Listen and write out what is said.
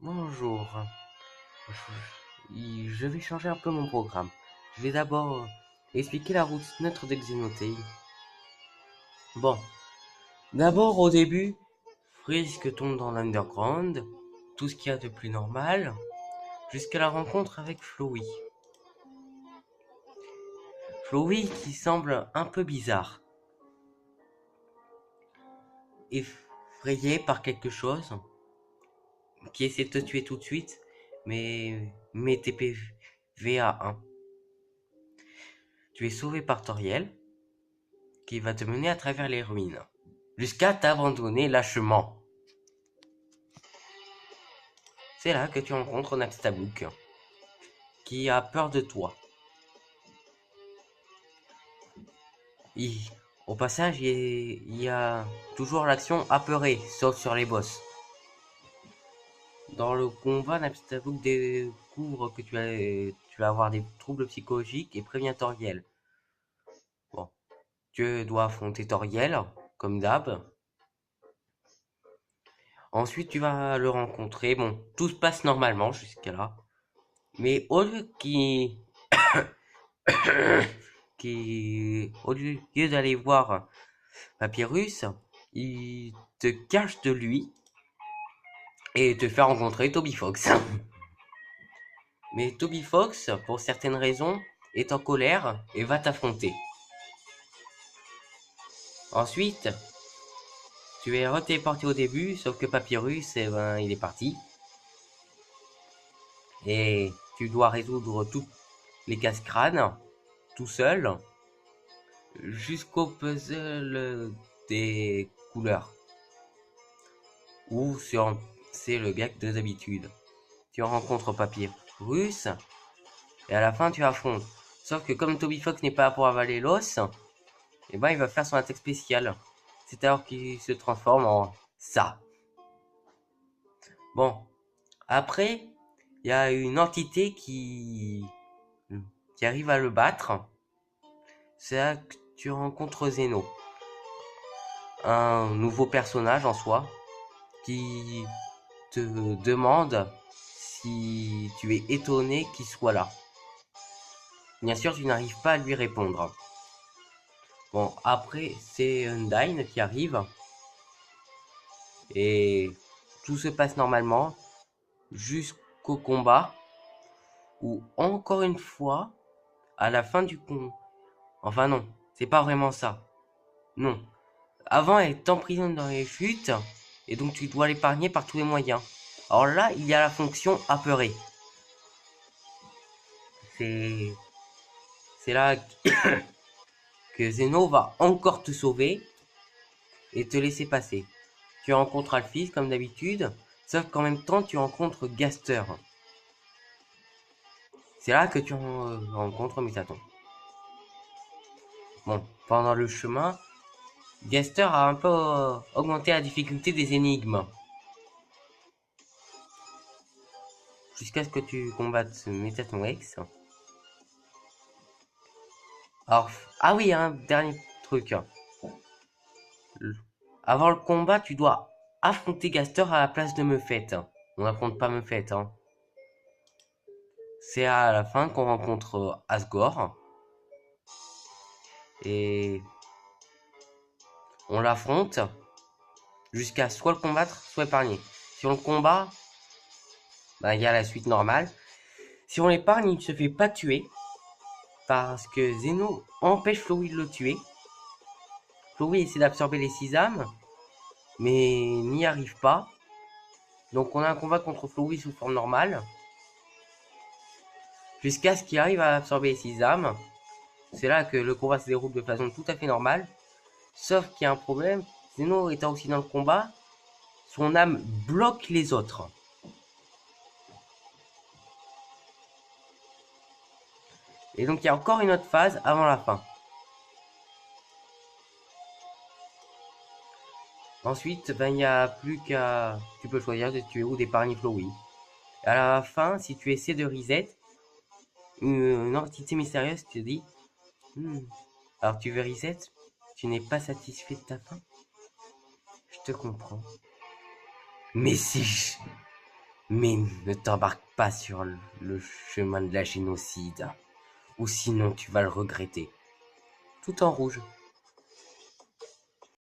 Bonjour. Je vais changer un peu mon programme. Je vais d'abord expliquer la route neutre de Xenotail. Bon, d'abord au début, Frisk tombe dans l'Underground, tout ce qu'il y a de plus normal, jusqu'à la rencontre avec Flowey. Flowey qui semble un peu bizarre, effrayé par quelque chose, qui essaie de te tuer tout de suite, mais tes PV à 1. Tu es sauvé par Toriel, qui va te mener à travers les ruines, jusqu'à t'abandonner lâchement. C'est là que tu rencontres Naxtablook, qui a peur de toi. Au passage, il y a toujours l'action apeurée, sauf sur les boss. Dans le combat, Naxtablook découvre que tu vas avoir des troubles psychologiques et prévient Toriel. Bon, tu dois affronter Toriel, comme d'hab. Ensuite, tu vas le rencontrer. Bon, tout se passe normalement jusqu'à là. Mais au lieu au lieu d'aller voir Papyrus, il te cache de lui et te fait rencontrer Toby Fox. Mais Toby Fox, pour certaines raisons, est en colère et va t'affronter. Ensuite, tu es retéléporté au début, sauf que Papyrus, il est parti. Et tu dois résoudre tous les casse-crânes, tout seul, jusqu'au puzzle des couleurs. Ou c'est le gag de d'habitude. Tu rencontres Papyrus, et à la fin tu affrontes. Sauf que comme Toby Fox n'est pas là pour avaler l'os, et ben il va faire son attaque spéciale. C'est alors qu'il se transforme en ça. Bon, après, il y a une entité qui arrive à le battre. C'est là que tu rencontres Zeno. Un nouveau personnage en soi, qui te demande si tu es étonné qu'il soit là. Bien sûr, tu n'arrives pas à lui répondre. Bon, après, c'est Undyne qui arrive. Et tout se passe normalement jusqu'au combat où, encore une fois, à la fin du combat... Enfin non, c'est pas vraiment ça. Non. Avant, elle t'emprisonne dans les chutes et donc tu dois l'épargner par tous les moyens. Alors là, il y a la fonction apeurée. C'est là que Zeno va encore te sauver et te laisser passer. Tu rencontres Alphys comme d'habitude, sauf qu'en même temps tu rencontres Gaster. C'est là que tu rencontres Mutaton. Bon, pendant le chemin, Gaster a un peu augmenté la difficulté des énigmes. Jusqu'à ce que tu combattes Mutaton X. Alors, ah oui, un dernier truc. Avant le combat, tu dois affronter Gaster à la place de Mephette. On n'affronte pas Mephette, hein. C'est à la fin qu'on rencontre Asgore. Et on l'affronte jusqu'à soit le combattre, soit épargner. Si on le combat, bah, il y a la suite normale. Si on l'épargne, il ne se fait pas tuer. Parce que Zeno empêche Flowey de le tuer. Flowey essaie d'absorber les 6 âmes, mais n'y arrive pas. Donc on a un combat contre Flowey sous forme normale. Jusqu'à ce qu'il arrive à absorber les 6 âmes. C'est là que le combat se déroule de façon tout à fait normale. Sauf qu'il y a un problème. Zeno étant aussi dans le combat, son âme bloque les autres. Et donc il y a encore une autre phase avant la fin. Ensuite, ben, il n'y a plus qu'à... Tu peux choisir de tuer ou d'épargner Flowey. À la fin, si tu essaies de reset, une entité mystérieuse te dit alors tu veux reset? Tu n'es pas satisfait de ta fin? Je te comprends. Mais si Mais ne t'embarque pas sur le chemin de la génocide, ou sinon tu vas le regretter. Tout en rouge.